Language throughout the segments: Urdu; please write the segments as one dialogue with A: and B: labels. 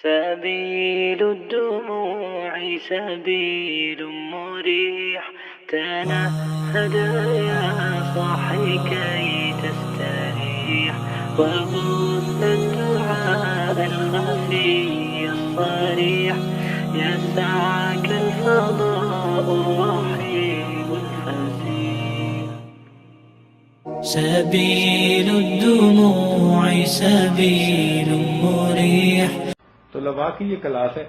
A: سبيل الدموع سبيل مريح تنهد يا صاحي كي تستريح وبث الدعاء الخفي الصريح يسعك الفضاء الرحيم الفسيح. سبيل الدموع سبيل مريح.
B: طلباء کی یہ کلاس ہے،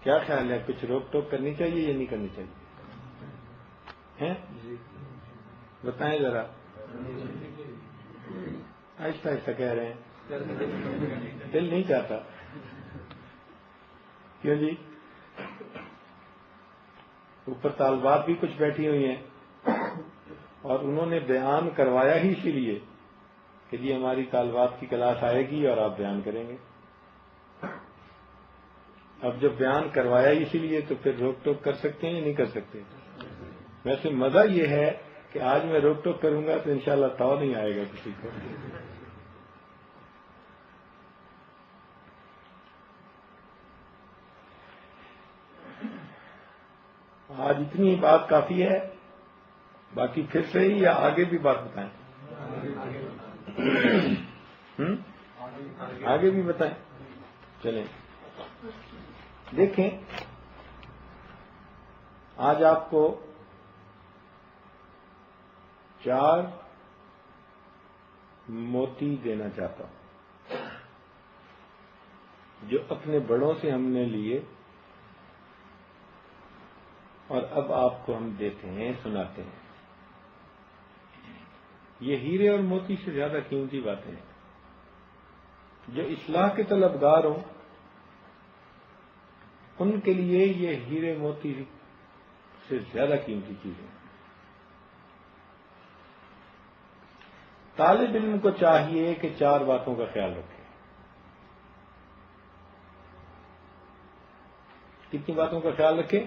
B: کیا خیال ہے؟ کچھ روک ٹوک کرنی چاہیے یا نہیں کرنی چاہیے؟ ہیں بتائیں ذرا، آہستہ آہستہ کہہ رہے ہیں، دل نہیں چاہتا کیوں جی؟ اوپر طالبات بھی کچھ بیٹھی ہوئی ہیں اور انہوں نے بیان کروایا ہی اسی لیے کہ جی ہماری طالبات کی کلاس آئے گی اور آپ بیان کریں گے۔ اب جب بیان کروایا اسی لیے تو پھر روک ٹوک کر سکتے ہیں یا نہیں کر سکتے؟ ویسے مزہ یہ ہے کہ آج میں روک ٹوک کروں گا تو انشاءاللہ تو نہیں آئے گا کسی کو۔ آج اتنی بات کافی ہے، باقی پھر سے ہی یا آگے بھی بات بتائیں؟ آگے بھی بتائیں، چلیں دیکھیں۔ آج آپ کو 4 موتی دینا چاہتا ہوں جو اپنے بڑوں سے ہم نے لیے اور اب آپ کو ہم دیتے ہیں، سناتے ہیں۔ یہ ہیرے اور موتی سے زیادہ قیمتی باتیں ہیں۔ جو اصلاح کے طلبگار ہوں ان کے لیے یہ ہیرے موتی سے زیادہ قیمتی چیزیں ہیں۔ طالب علم کو چاہیے کہ 4 باتوں کا خیال رکھے۔ کتنی باتوں کا خیال رکھے؟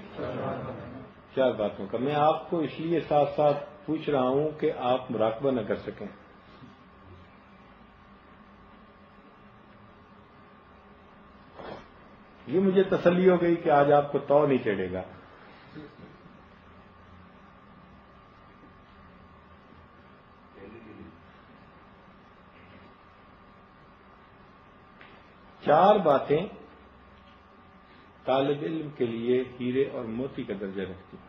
B: 4 باتوں کا۔ میں آپ کو اس لیے ساتھ ساتھ پوچھ رہا ہوں کہ آپ مراقبہ نہ کر سکیں۔ یہ مجھے تسلی ہو گئی کہ آج آپ کو تو نہیں چڑھے گا۔ چار باتیں طالب علم کے لیے ہیرے اور موتی کا درجہ رکھتی ہیں۔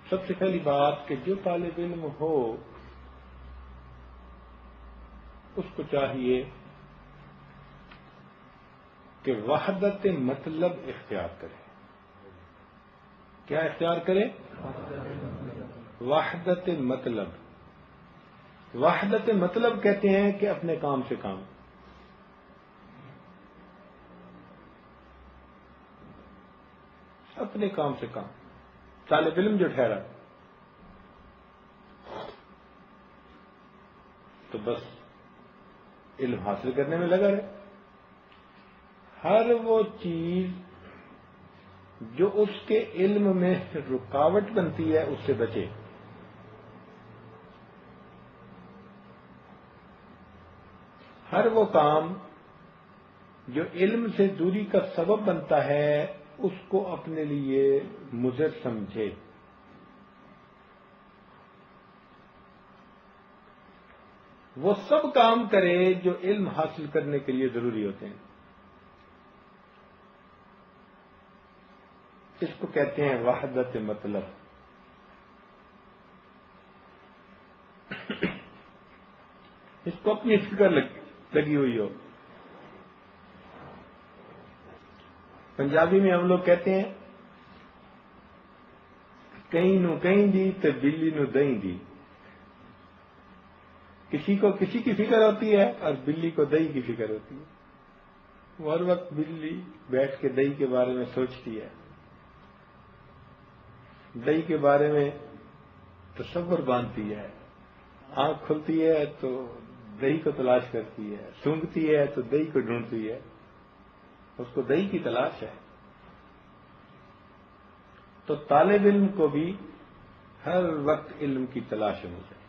B: سب سے پہلی بات کہ جو طالب علم ہو اس کو چاہیے کہ وحدت مطلب اختیار کرے۔ کیا اختیار کرے؟ وحدت مطلب۔ وحدت مطلب کہتے ہیں کہ اپنے کام سے کام، اپنے کام سے کام۔ طالب علم جو ٹھہرا تو بس علم حاصل کرنے میں لگا رہے۔ ہر وہ چیز جو اس کے علم میں رکاوٹ بنتی ہے اس سے بچے۔ ہر وہ کام جو علم سے دوری کا سبب بنتا ہے اس کو اپنے لیے مضر سمجھے۔ وہ سب کام کرے جو علم حاصل کرنے کے لیے ضروری ہوتے ہیں۔ اس کو کہتے ہیں وحدت مطلب۔ اس کو اپنی فکر لگی ہوئی ہو۔ پنجابی میں ہم لوگ کہتے ہیں کہیں نو کہیں دی تو بلی نو دہیں دی۔ کسی کو کسی کی فکر ہوتی ہے اور بلی کو دہی کی فکر ہوتی ہے۔ وہ ہر وقت بلی بیٹھ کے دہی کے بارے میں سوچتی ہے، دہی کے بارے میں تصور باندھتی ہے، آنکھ کھلتی ہے تو دہی کو تلاش کرتی ہے، سونگتی ہے تو دہی کو ڈھونڈتی ہے، اس کو دہی کی تلاش ہے۔ تو طالب علم کو بھی ہر وقت علم کی تلاش ہونی چاہیے۔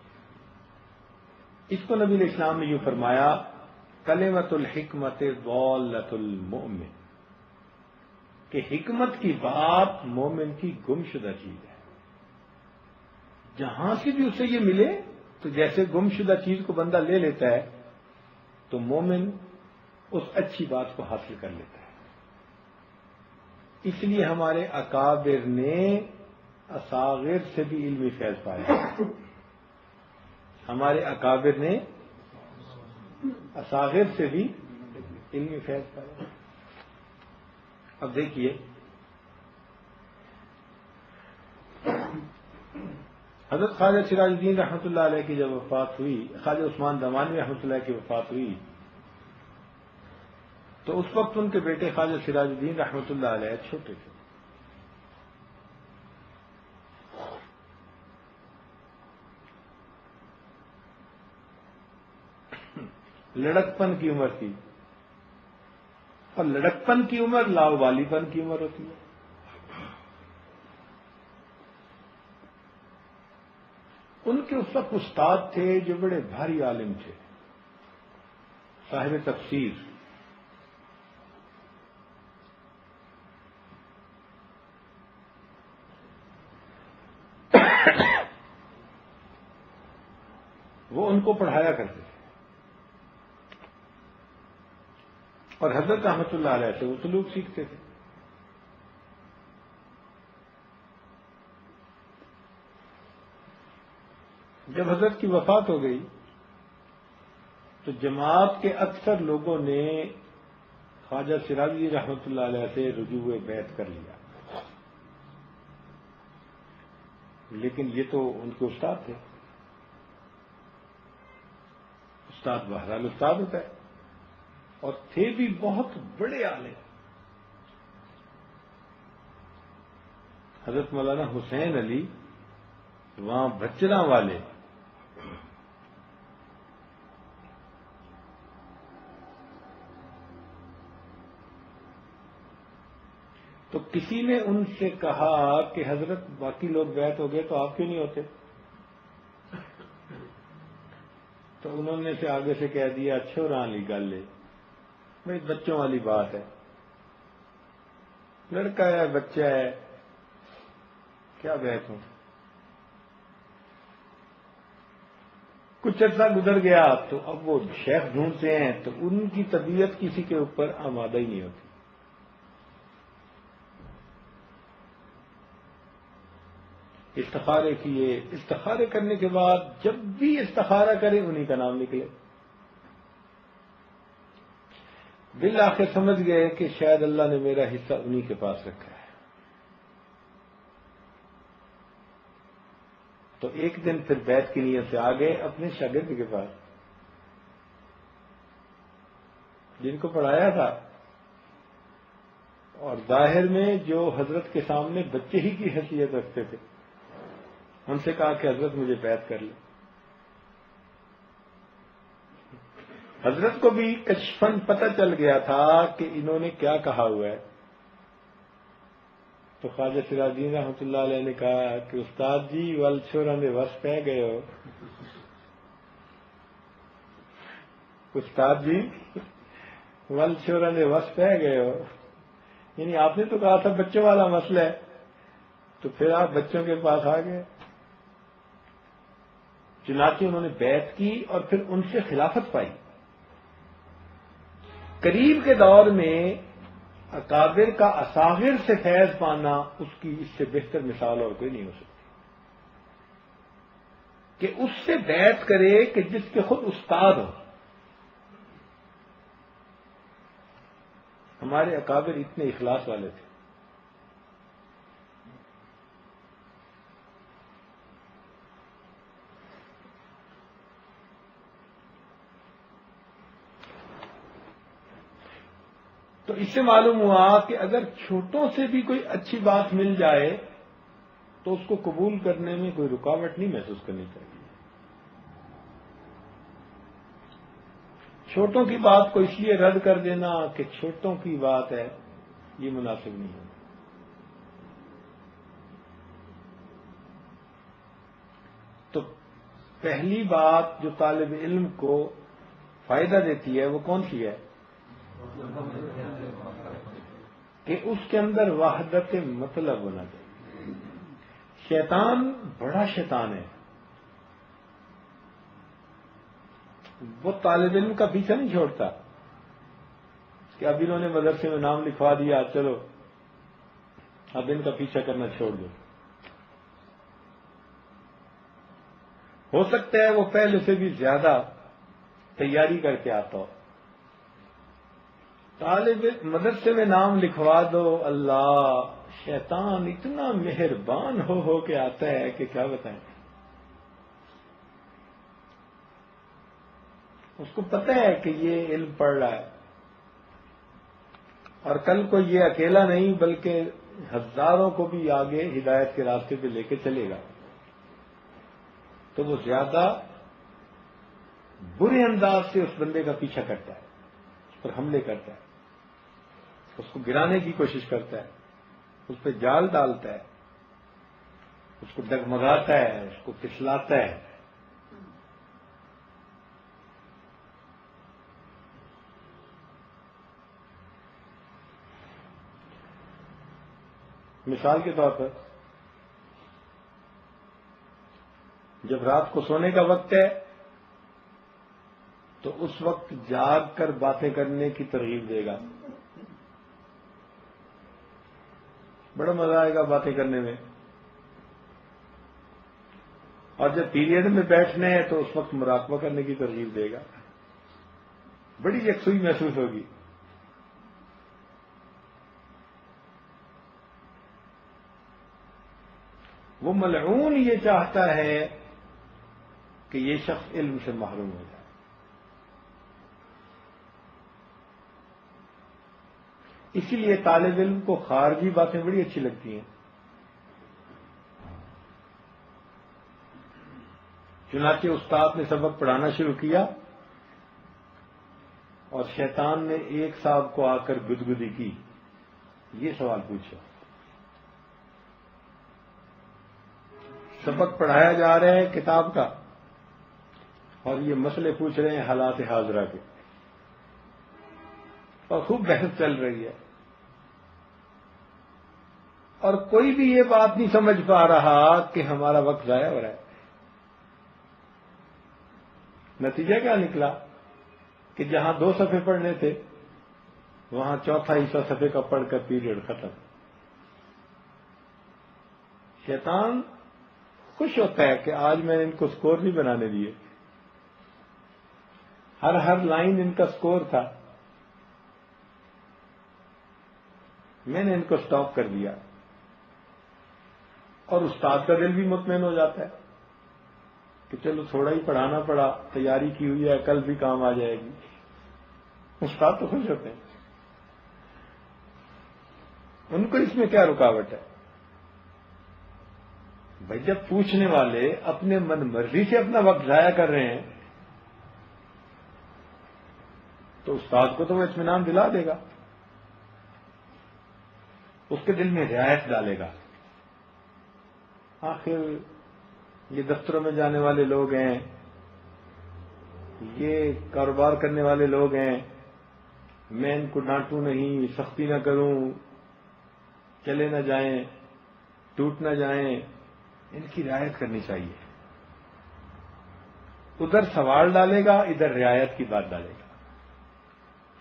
B: اس کو نبی علیہ السلام نے یوں فرمایا کلمۃ الحکمت ضالۃ المؤمن، کہ حکمت کی بات مومن کی گمشدہ چیز ہے. جہاں سے بھی اسے یہ ملے تو جیسے گمشدہ چیز کو بندہ لے لیتا ہے تو مومن اس اچھی بات کو حاصل کر لیتا ہے. اس لیے ہمارے اکابر نے اصاغر سے بھی علمی فیض پایا. ہمارے اکابر نے اصاغر سے بھی علمی فیض پایا. اب دیکھیے حضرت خواجہ سراج الدین رحمۃ اللہ علیہ کی جب وفات ہوئی، خواجہ عثمان دمانی رحمۃ اللہ کی وفات ہوئی، تو اس وقت ان کے بیٹے خواجہ سراج الدین رحمۃ اللہ علیہ چھوٹے تھے. لڑکپن کی عمر تھی، اور لڑکپن کی عمر لاوالی پن کی عمر ہوتی ہے. ان کے اس وقت استاد تھے جو بڑے بھاری عالم تھے، صاحب تفسیر. وہ ان کو پڑھایا کرتے تھے، اور حضرت رحمۃ اللہ علیہ سے وہ سلوک سیکھتے تھے. جب حضرت کی وفات ہو گئی تو جماعت کے اکثر لوگوں نے خواجہ سراج الدین رحمۃ اللہ علیہ سے رجوع بیعت کر لیا، لیکن یہ تو ان کے استاد تھے. استاد بہرحال استاد ہوتا ہے، اور تھے بھی بہت بڑے عالم. حضرت مولانا حسین علی وہاں بچنا والے تو کسی نے ان سے کہا کہ حضرت باقی لوگ بیعت ہو گئے تو آپ کیوں نہیں ہوتے؟ تو انہوں نے سے آگے سے کہہ دیا چھوڑا لی گل ہے بھائی، بچوں والی بات ہے، لڑکا ہے بچہ ہے، کیا بیعت ہوں. کچھ عرصہ گزر گیا تو اب وہ شیخ ڈھونڈتے ہیں تو ان کی طبیعت کسی کے اوپر آمادہ ہی نہیں ہوتی. استخارے کیے، استخارے کرنے کے بعد جب بھی استخارہ کرے انہی کا نام نکلے. بالآخر سمجھ گئے کہ شاید اللہ نے میرا حصہ انہی کے پاس رکھا ہے. تو ایک دن پھر بیعت کی نیت سے آ گئے اپنے شاگرد کے پاس جن کو پڑھایا تھا، اور ظاہر میں جو حضرت کے سامنے بچے ہی کی حیثیت رکھتے تھے. ان سے کہا کہ حضرت مجھے بیعت کر لیں. حضرت کو بھی کشفن پتہ چل گیا تھا کہ انہوں نے کیا کہا ہوا ہے. تو خواجہ سراج الدین رحمۃ اللہ علیہ نے کہا کہ استاد جی ول چھوڑا نے وس پہ گئے ہو. استاد جی ول چھوڑا نے وس پہ گئے ہو، یعنی آپ نے تو کہا تھا بچوں والا مسئلہ ہے، تو پھر آپ بچوں کے پاس آ گئے. چنانچہ انہوں نے بیعت کی اور پھر ان سے خلافت پائی. قریب کے دور میں اکابر کا اصاغر سے فیض پانا، اس کی اس سے بہتر مثال اور کوئی نہیں ہو سکتی کہ اس سے بیعت کرے کہ جس کے خود استاد ہو. ہمارے اکابر اتنے اخلاص والے تھے. تو اس سے معلوم ہوا کہ اگر چھوٹوں سے بھی کوئی اچھی بات مل جائے تو اس کو قبول کرنے میں کوئی رکاوٹ نہیں محسوس کرنی چاہیے. چھوٹوں کی بات کو اس لیے رد کر دینا کہ چھوٹوں کی بات ہے، یہ مناسب نہیں ہے. تو پہلی بات جو طالب علم کو فائدہ دیتی ہے وہ کون سی ہے؟ کہ اس کے اندر وحدت مطلب ہونا چاہیے. شیطان بڑا شیطان ہے، وہ طالب علم کا پیچھا نہیں چھوڑتا کہ اب انہوں نے مدرسے میں نام لکھوا دیا، چلو اب ان کا پیچھا کرنا چھوڑ دو. ہو سکتا ہے وہ پہلے سے بھی زیادہ تیاری کر کے آتا ہو. طالب مدرسے میں نام لکھوا دو، اللہ شیطان اتنا مہربان ہو کے آتا ہے کہ کیا بتائیں. اس کو پتہ ہے کہ یہ علم پڑھ رہا ہے اور کل کو یہ اکیلا نہیں بلکہ ہزاروں کو بھی آگے ہدایت کے راستے پہ لے کے چلے گا، تو وہ زیادہ برے انداز سے اس بندے کا پیچھا کرتا ہے، اس پر حملے کرتا ہے، اس کو گرانے کی کوشش کرتا ہے، اس پہ جال ڈالتا ہے، اس کو ڈگمگاتا ہے، اس کو پھسلاتا ہے. مثال کے طور پر جب رات کو سونے کا وقت ہے تو اس وقت جاگ کر باتیں کرنے کی ترغیب دے گا. بڑا مزہ آئے گا باتیں کرنے میں. اور جب پیریڈ میں بیٹھنے ہیں تو اس وقت مراقبہ کرنے کی ترغیب دے گا. بڑی یکسوئی محسوس ہوگی. وہ ملعون یہ چاہتا ہے کہ یہ شخص علم سے محروم ہو جائے. اسی لیے طالب علم کو خارجی باتیں بڑی اچھی لگتی ہیں. چنانچہ استاد نے سبق پڑھانا شروع کیا اور شیطان نے ایک صاحب کو آ کر گدگدی کی، یہ سوال پوچھا. سبق پڑھایا جا رہا ہے کتاب کا اور یہ مسئلے پوچھ رہے ہیں حالات حاضرہ کے، اور خوب بحث چل رہی ہے اور کوئی بھی یہ بات نہیں سمجھ پا رہا کہ ہمارا وقت ضائع ہو رہا ہے. نتیجہ کیا نکلا کہ جہاں 2 صفحے پڑھنے تھے وہاں چوتھا حصہ صفحے کا پڑھ کر پیریڈ ختم. شیطان خوش ہوتا ہے کہ آج میں نے ان کو سکور نہیں بنانے دیے. ہر لائن ان کا سکور تھا، میں نے ان کو سٹاپ کر دیا. اور استاد کا دل بھی مطمئن ہو جاتا ہے کہ چلو تھوڑا ہی پڑھانا پڑا، تیاری کی ہوئی ہے، کل بھی کام آ جائے گی. استاد تو خوش ہوتے ہیں، ان کو اس میں کیا رکاوٹ ہے؟ بھائی جب پوچھنے والے اپنے من مرضی سے اپنا وقت ضائع کر رہے ہیں تو استاد کو تو وہ اطمینان دلا دے گا، اس کے دل میں رعایت ڈالے گا. آخر یہ دفتروں میں جانے والے لوگ ہیں، یہ کاروبار کرنے والے لوگ ہیں، میں ان کو ڈانٹوں نہیں، سختی نہ کروں، چلے نہ جائیں، ٹوٹ نہ جائیں، ان کی رعایت کرنی چاہیے. ادھر سوال ڈالے گا، ادھر رعایت کی بات ڈالے گا.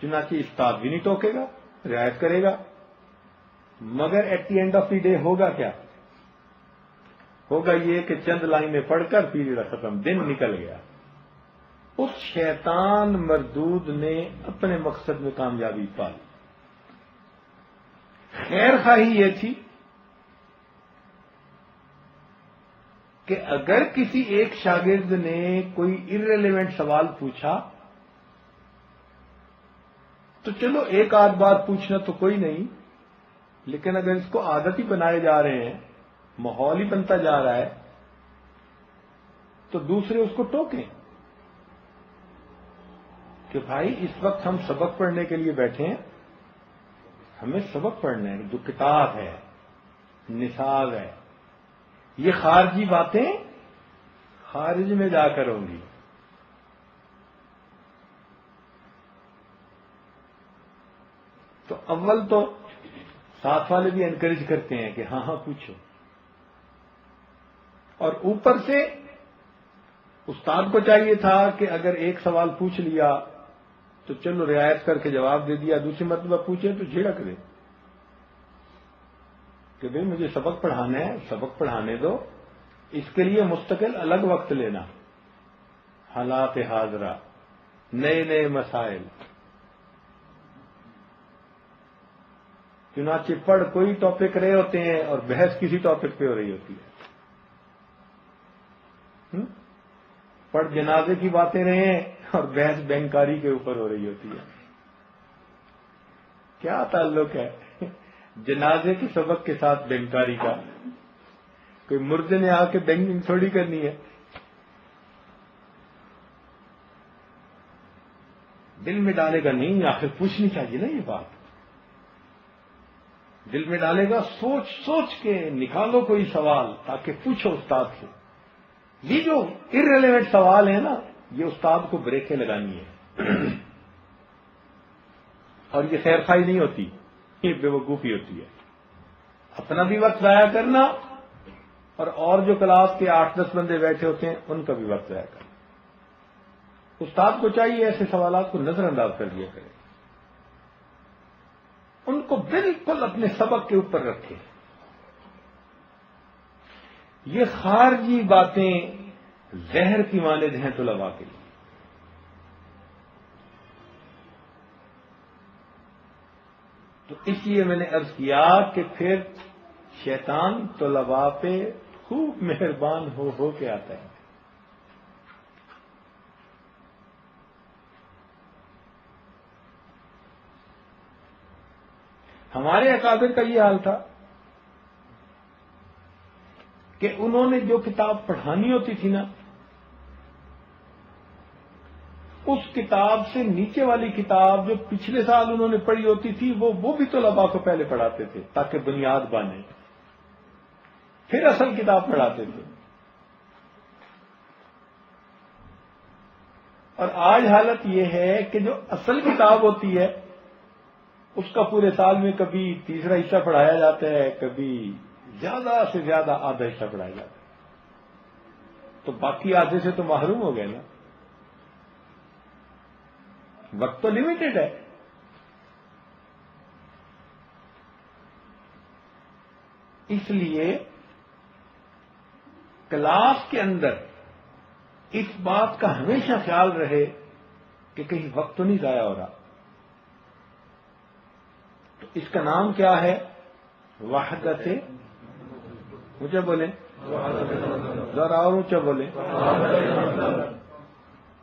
B: چنانچہ استاد بھی نہیں ٹوکے گا، رعایت کرے گا. مگر at the end of the day ہوگا کیا؟ ہوگا یہ کہ چند لائنیں پڑھ کر پیریڈ ختم، دن نکل گیا. اس شیطان مردود نے اپنے مقصد میں کامیابی پا لی. خیر خواہی یہ تھی کہ اگر کسی ایک شاگرد نے کوئی ارریلیونٹ سوال پوچھا تو چلو ایک آدھ بار پوچھنا تو کوئی نہیں، لیکن اگر اس کو عادت ہی بنائے جا رہے ہیں، ماحول ہی بنتا جا رہا ہے، تو دوسرے اس کو ٹوکیں کہ بھائی اس وقت ہم سبق پڑھنے کے لیے بیٹھے ہیں، ہمیں سبق پڑھنا ہے، جو کتاب ہے، نصاب ہے. یہ خارجی باتیں خارج میں جا کر ہوں گی. تو اول تو ساتھ والے بھی انکریج کرتے ہیں کہ ہاں ہاں پوچھو، اور اوپر سے استاد کو چاہیے تھا کہ اگر ایک سوال پوچھ لیا تو چلو رعایت کر کے جواب دے دیا، دوسری مرتبہ پوچھے تو جھجک کرے کہ بھئی مجھے سبق پڑھانا ہے، سبق پڑھانے دو، اس کے لیے مستقل الگ وقت لینا، حالات حاضرہ، نئے نئے مسائل، چنانچہ پڑھ کوئی ٹاپک رہے ہوتے ہیں اور بحث کسی ٹاپک پہ ہو رہی ہوتی ہے، پڑھ جنازے کی باتیں رہے اور بحث بینکاری کے اوپر ہو رہی ہوتی ہے۔ کیا تعلق ہے جنازے کے سبق کے ساتھ بینکاری کا؟ کوئی مردے نے آ کے بینکنگ تھوڑی کرنی ہے۔ دل میں ڈالے گا نہیں، آخر پوچھنی چاہیے نا یہ بات، دل میں ڈالے گا، سوچ سوچ کے نکالو کوئی سوال تاکہ پوچھو استاد سے۔ یہ جو ارریلیونٹ سوال ہے نا، یہ استاد کو بریکیں لگانی ہے، اور یہ خیر خواہی نہیں ہوتی، یہ بے وقوفی ہوتی ہے۔ اپنا بھی وقت ضائع کرنا اور جو کلاس کے 8-10 بندے بیٹھے ہوتے ہیں ان کا بھی وقت ضائع کرنا۔ استاد کو چاہیے ایسے سوالات کو نظر انداز کر دیا کرے، ان کو بالکل اپنے سبق کے اوپر رکھے۔ یہ خارجی باتیں زہر کی مانند ہیں طلباء کے لیے۔ تو اس لیے میں نے عرض کیا کہ پھر شیطان طلباء پہ خوب مہربان ہو کے آتا ہے۔ ہمارے اکابر کا یہ حال تھا کہ انہوں نے جو کتاب پڑھانی ہوتی تھی نا، اس کتاب سے نیچے والی کتاب جو پچھلے سال انہوں نے پڑھی ہوتی تھی وہ بھی طلباء کو پہلے پڑھاتے تھے تاکہ بنیاد بنے، پھر اصل کتاب پڑھاتے تھے۔ اور آج حالت یہ ہے کہ جو اصل کتاب ہوتی ہے اس کا پورے سال میں کبھی تیسرا حصہ پڑھایا جاتا ہے، کبھی زیادہ سے زیادہ آدھا حصہ پڑھایا جاتا ہے، تو باقی آدھے سے تو محروم ہو گئے نا۔ وقت تو لمیٹڈ ہے۔ اس لیے کلاس کے اندر اس بات کا ہمیشہ خیال رہے کہ کہیں وقت تو نہیں ضائع ہو رہا۔ تو اس کا نام کیا ہے؟ وحدت، اونچا بولیں ذرا اور اونچا بولیں۔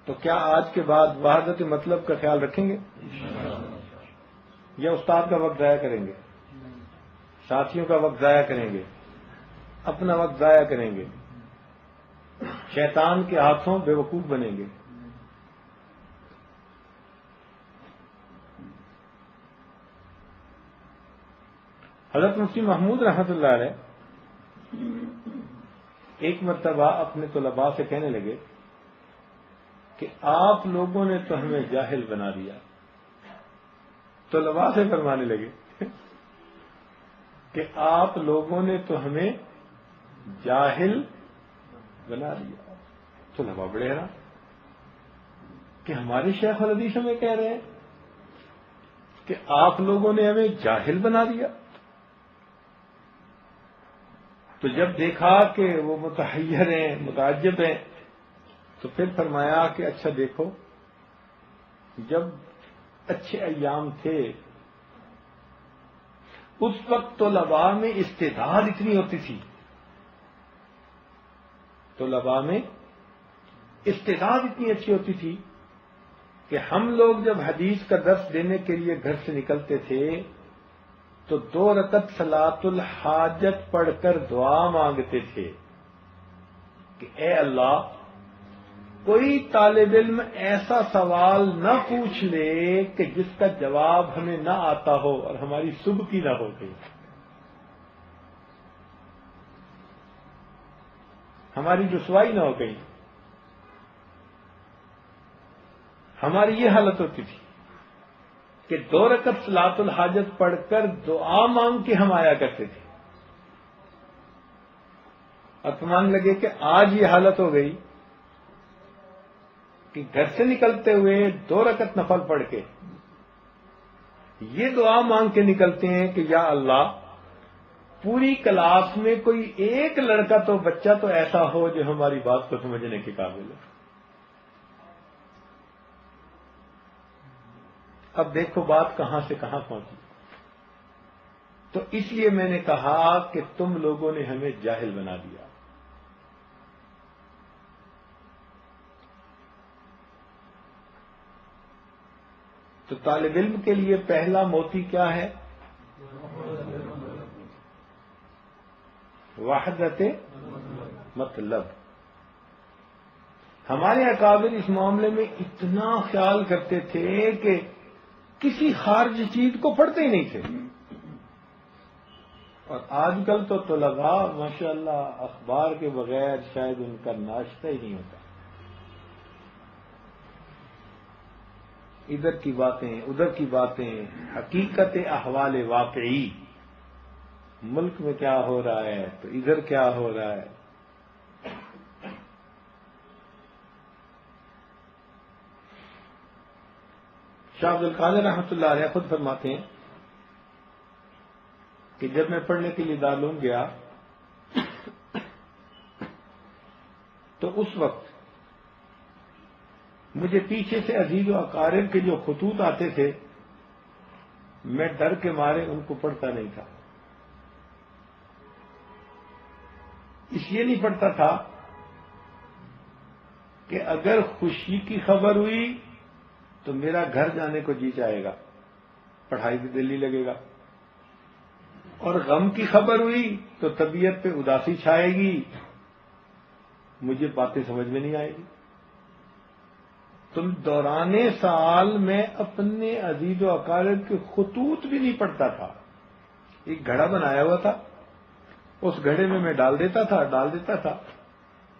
B: تو کیا آج کے بعد وحدت مطلب کا خیال رکھیں گے، یا استاد کا وقت ضائع کریں گے، ساتھیوں کا وقت ضائع کریں گے، اپنا وقت ضائع کریں گے، شیطان کے ہاتھوں بے وقوف بنیں گے؟ حضرت مفتی محمود رحمت اللہ علیہ ایک مرتبہ اپنے طلباء سے کہنے لگے کہ آپ لوگوں نے تو ہمیں جاہل بنا دیا۔ طلباء سے فرمانے لگے کہ آپ لوگوں نے تو ہمیں جاہل بنا دیا۔ طلباء بڑے حیران کہ ہمارے شیخ الحدیث ہمیں کہہ رہے ہیں کہ آپ لوگوں نے ہمیں جاہل بنا دیا۔ تو جب دیکھا کہ وہ متحیر ہیں، متعجب ہیں، تو پھر فرمایا کہ اچھا دیکھو، جب اچھے ایام تھے اس وقت طلباء میں استعداد اتنی ہوتی تھی، طلباء میں استعداد اتنی اچھی ہوتی تھی کہ ہم لوگ جب حدیث کا درس دینے کے لیے گھر سے نکلتے تھے تو 2 رکعت صلاۃ الحاجت پڑھ کر دعا مانگتے تھے کہ اے اللہ، کوئی طالب علم ایسا سوال نہ پوچھ لے کہ جس کا جواب ہمیں نہ آتا ہو اور ہماری صبح کی نہ ہو گئی، ہماری رسوائی نہ ہو گئی۔ ہماری یہ حالت ہوتی تھی۔ کہ 2 رکعت صلاۃ الحاجت پڑھ کر دعا مانگ کے ہم آیا کرتے تھے، اور تو مان لگے کہ آج یہ حالت ہو گئی کہ گھر سے نکلتے ہوئے 2 رکعت نفل پڑھ کے یہ دعا مانگ کے نکلتے ہیں کہ یا اللہ پوری کلاس میں کوئی ایک لڑکا تو بچہ تو ایسا ہو جو ہماری بات کو سمجھنے کے قابل ہے۔ اب دیکھو بات کہاں سے کہاں پہنچی۔ تو اس لیے میں نے کہا کہ تم لوگوں نے ہمیں جاہل بنا دیا۔ تو طالب علم کے لیے پہلا موتی کیا ہے؟ وحدت مطلب۔ ہمارے اکابر اس معاملے میں اتنا خیال کرتے تھے کہ کسی خارجی چیز کو پڑھتے ہی نہیں تھے، اور آج کل تو طلباء ماشاءاللہ اخبار کے بغیر شاید ان کا ناشتہ ہی نہیں ہوتا، ادھر کی باتیں ادھر کی باتیں، حقیقت احوال واقعی، ملک میں کیا ہو رہا ہے تو ادھر کیا ہو رہا ہے۔ شاہ عبد القادر رحمۃ اللہ علیہ خود فرماتے ہیں کہ جب میں پڑھنے کے لیے دارالعلوم گیا تو اس وقت مجھے پیچھے سے عزیز و اقارب کے جو خطوط آتے تھے میں ڈر کے مارے ان کو پڑھتا نہیں تھا۔ اس لیے نہیں پڑھتا تھا کہ اگر خوشی کی خبر ہوئی تو میرا گھر جانے کو جی چاہے گا، پڑھائی بھی دل نہیں لگے گا، اور غم کی خبر ہوئی تو طبیعت پہ اداسی چھائے گی، مجھے باتیں سمجھ میں نہیں آئے گی۔ تم دوران سال میں اپنے عزیز و اقارب کے خطوط بھی نہیں پڑھتا تھا۔ ایک گھڑا بنایا ہوا تھا، اس گھڑے میں میں ڈال دیتا تھا۔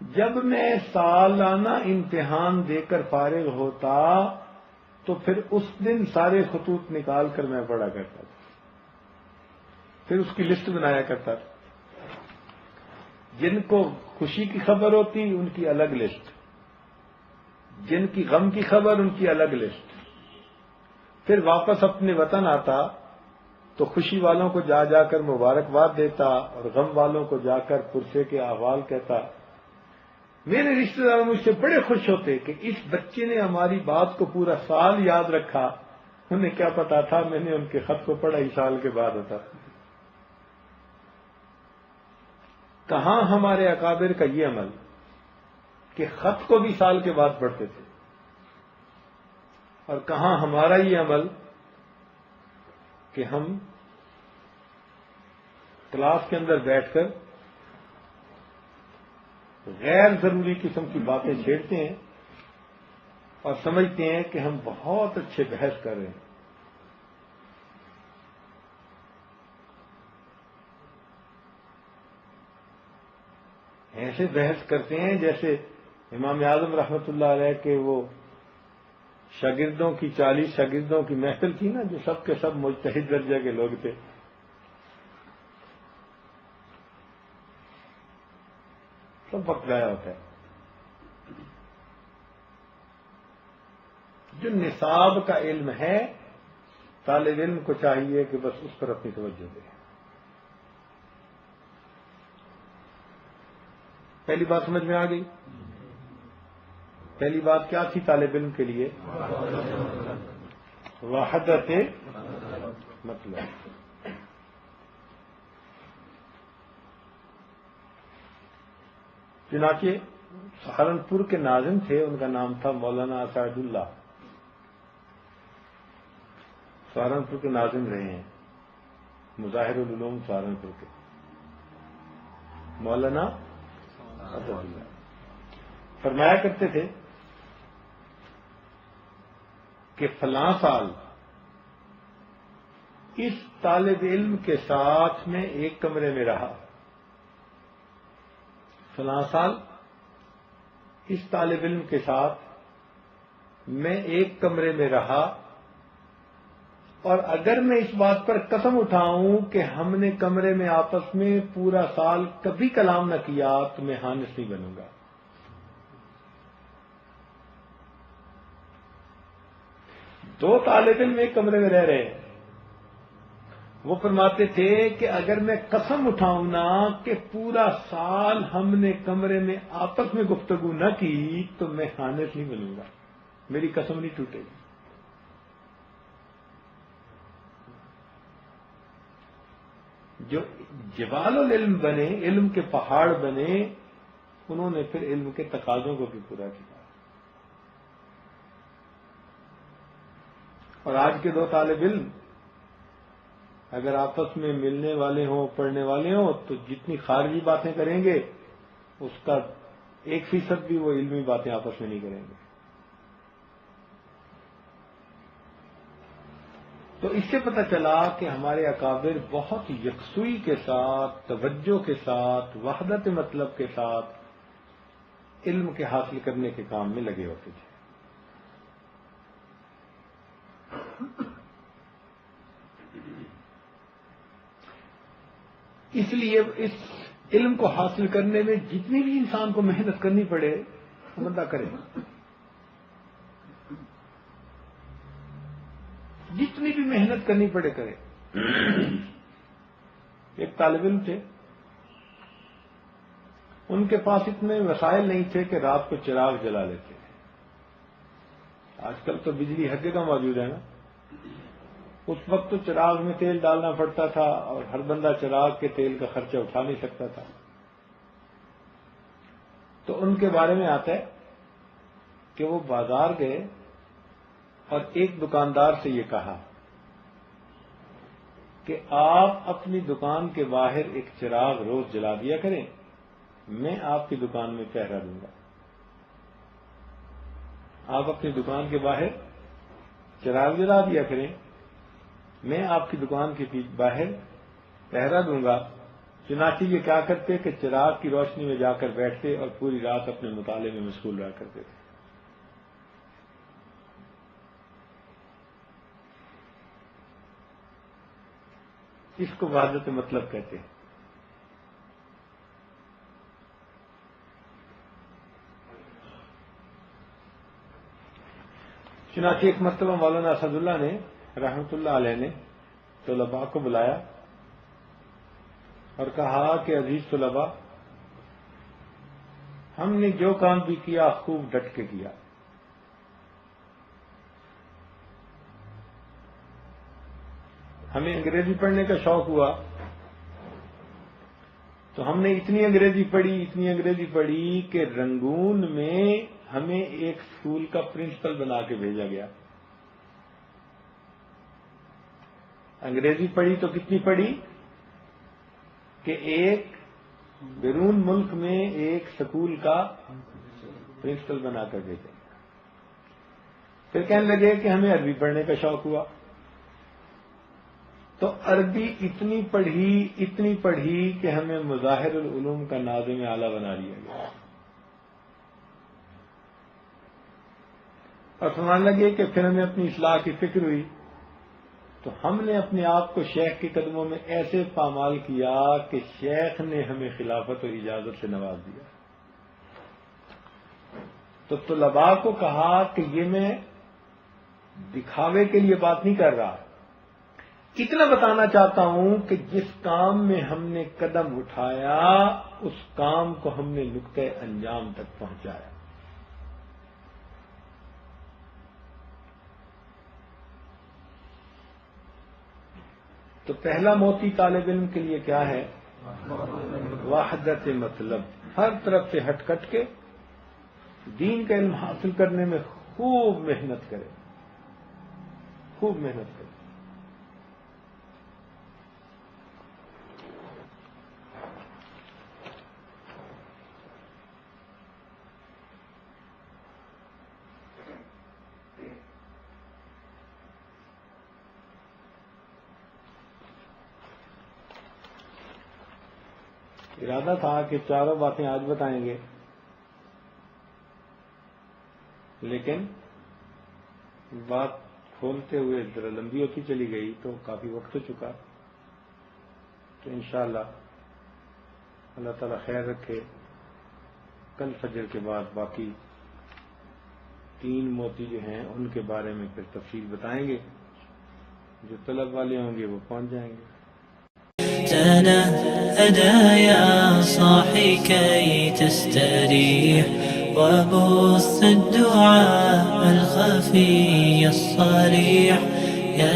B: جب میں سالانہ امتحان دے کر فارغ ہوتا تو پھر اس دن سارے خطوط نکال کر میں پڑھا کرتا تھا، پھر اس کی لسٹ بنایا کرتا تھا۔ جن کو خوشی کی خبر ہوتی ان کی الگ لسٹ، جن کی غم کی خبر ان کی الگ لسٹ۔ پھر واپس اپنے وطن آتا تو خوشی والوں کو جا جا کر مبارکباد دیتا اور غم والوں کو جا کر پرسے کے احوال کہتا۔ میرے رشتہ دار مجھ سے بڑے خوش ہوتے کہ اس بچے نے ہماری بات کو پورا سال یاد رکھا۔ انہیں کیا پتا تھا میں نے ان کے خط کو پڑھا ہی سال کے بعد ہوتا۔ کہاں ہمارے اکابر کا یہ عمل کہ خط کو بھی سال کے بعد پڑھتے تھے، اور کہاں ہمارا یہ عمل کہ ہم کلاس کے اندر بیٹھ کر غیر ضروری قسم کی باتیں چھیڑتے ہیں اور سمجھتے ہیں کہ ہم بہت اچھے بحث کر رہے ہیں۔ ایسے بحث کرتے ہیں جیسے امام اعظم رحمۃ اللہ علیہ کے وہ شاگردوں کی 40 شاگردوں کی محفل تھی نا، جو سب کے سب مجتہد درجے کے لوگ تھے۔ سب وقت ضائع ہوتا ہے۔ جو نصاب کا علم ہے طالب علم کو چاہیے کہ بس اس پر اپنی توجہ دے۔ پہلی بات سمجھ میں آ گئی؟ پہلی بات کیا تھی طالب علم کے لیے؟ وحدت مطلب۔ چنانچہ سہارنپور کے ناظم تھے، ان کا نام تھا مولانا اسعد اللہ، سہارنپور کے ناظم رہے ہیں، مظاہر العلوم سہارنپور کے مولانا اسعد اللہ فرمایا کرتے تھے کہ فلاں سال اس طالب علم کے ساتھ میں ایک کمرے میں رہا، فلاں سال اس طالب علم کے ساتھ میں ایک کمرے میں رہا، اور اگر میں اس بات پر قسم اٹھاؤں کہ ہم نے کمرے میں آپس میں پورا سال کبھی کلام نہ کیا تو میں حانس نہیں بنوں گا. دو طالب علم ایک کمرے میں رہ رہے ہیں. وہ فرماتے تھے کہ اگر میں قسم اٹھاؤں نا کہ پورا سال ہم نے کمرے میں آپس میں گفتگو نہ کی تو میں حانس نہیں بنوں گا, میری قسم نہیں ٹوٹے گی. جو جبال العلم بنے, علم کے پہاڑ بنے, انہوں نے پھر علم کے تقاضوں کو بھی پورا کیا. اور آج کے دو طالب علم اگر آپس میں ملنے والے ہوں, پڑھنے والے ہوں, تو جتنی خارجی باتیں کریں گے اس کا 1% بھی وہ علمی باتیں آپس میں نہیں کریں گے. تو اس سے پتہ چلا کہ ہمارے اکابر بہت یکسوئی کے ساتھ, توجہ کے ساتھ, وحدت مطلب کے ساتھ علم کے حاصل کرنے کے کام میں لگے ہوتے تھے. اس لیے اس علم کو حاصل کرنے میں جتنی بھی انسان کو محنت کرنی پڑے وہ بندہ کرے. جتنی بھی محنت کرنی پڑے کرے. ایک طالب علم تھے, ان کے پاس اتنے وسائل نہیں تھے کہ رات کو چراغ جلا لیتے. آج کل تو بجلی ہر جگہ موجود ہے نا. اس وقت تو چراغ میں تیل ڈالنا پڑتا تھا اور ہر بندہ چراغ کے تیل کا خرچہ اٹھا نہیں سکتا تھا. تو ان کے بارے میں آتا ہے کہ وہ بازار گئے اور ایک دکاندار سے یہ کہا کہ آپ اپنی دکان کے باہر ایک چراغ روز جلا دیا کریں, میں آپ کی دکان میں پہرا دوں گا. آپ اپنی دکان کے باہر چراغ جلا دیا کریں, میں آپ کی دکان کے باہر پہرا دوں گا. چنانچہ یہ کیا کرتے کہ چراغ کی روشنی میں جا کر بیٹھتے اور پوری رات اپنے مطالعے میں مشغول رہا کرتے تھے. اس کو وحدت مطلب کہتے ہیں. چنانچہ ایک مرتبہ مولانا اسد اللہ نے رحمت اللہ علیہ نے طلباء کو بلایا اور کہا کہ عزیز طلباء, ہم نے جو کام بھی کیا خوب ڈٹ کے کیا. ہمیں انگریزی پڑھنے کا شوق ہوا تو ہم نے اتنی انگریزی پڑھی کہ رنگون میں ہمیں ایک اسکول کا پرنسپل بنا کے بھیجا گیا. انگریزی پڑھی تو کتنی پڑھی کہ ایک بیرون ملک میں ایک سکول کا پرنسپل بنا کر بھیجا. پھر کہنے لگے کہ ہمیں عربی پڑھنے کا شوق ہوا تو عربی اتنی پڑھی کہ ہمیں مظاہر العلوم کا ناظم اعلیٰ بنا دیا گیا. اور سمجھنے لگے کہ پھر ہمیں اپنی اصلاح کی فکر ہوئی تو ہم نے اپنے آپ کو شیخ کے قدموں میں ایسے پامال کیا کہ شیخ نے ہمیں خلافت اور اجازت سے نواز دیا. تو طلباء کو کہا کہ یہ میں دکھاوے کے لیے بات نہیں کر رہا, اتنا بتانا چاہتا ہوں کہ جس کام میں ہم نے قدم اٹھایا اس کام کو ہم نے نقطۂ انجام تک پہنچایا. تو پہلا موتی طالب علم کے لیے کیا ہے؟ وحدت مطلب. ہر طرف سے ہٹ کٹ کے دین کا علم حاصل کرنے میں خوب محنت کرے. ارادہ تھا کہ چاروں باتیں آج بتائیں گے, لیکن بات کھولتے ہوئے ذرا لمبی ہوتی چلی گئی تو کافی وقت ہو چکا، تو انشاءاللہ اللہ تعالیٰ خیر رکھے، کل فجر کے بعد باقی 3 موتی جو ہیں ان کے بارے میں پھر تفصیل بتائیں گے، جو طلب والے ہوں گے وہ پہنچ جائیں گے۔
A: تنهدى يا صاحي كي تستريح، وبث الدعاء الخفي الصريح يا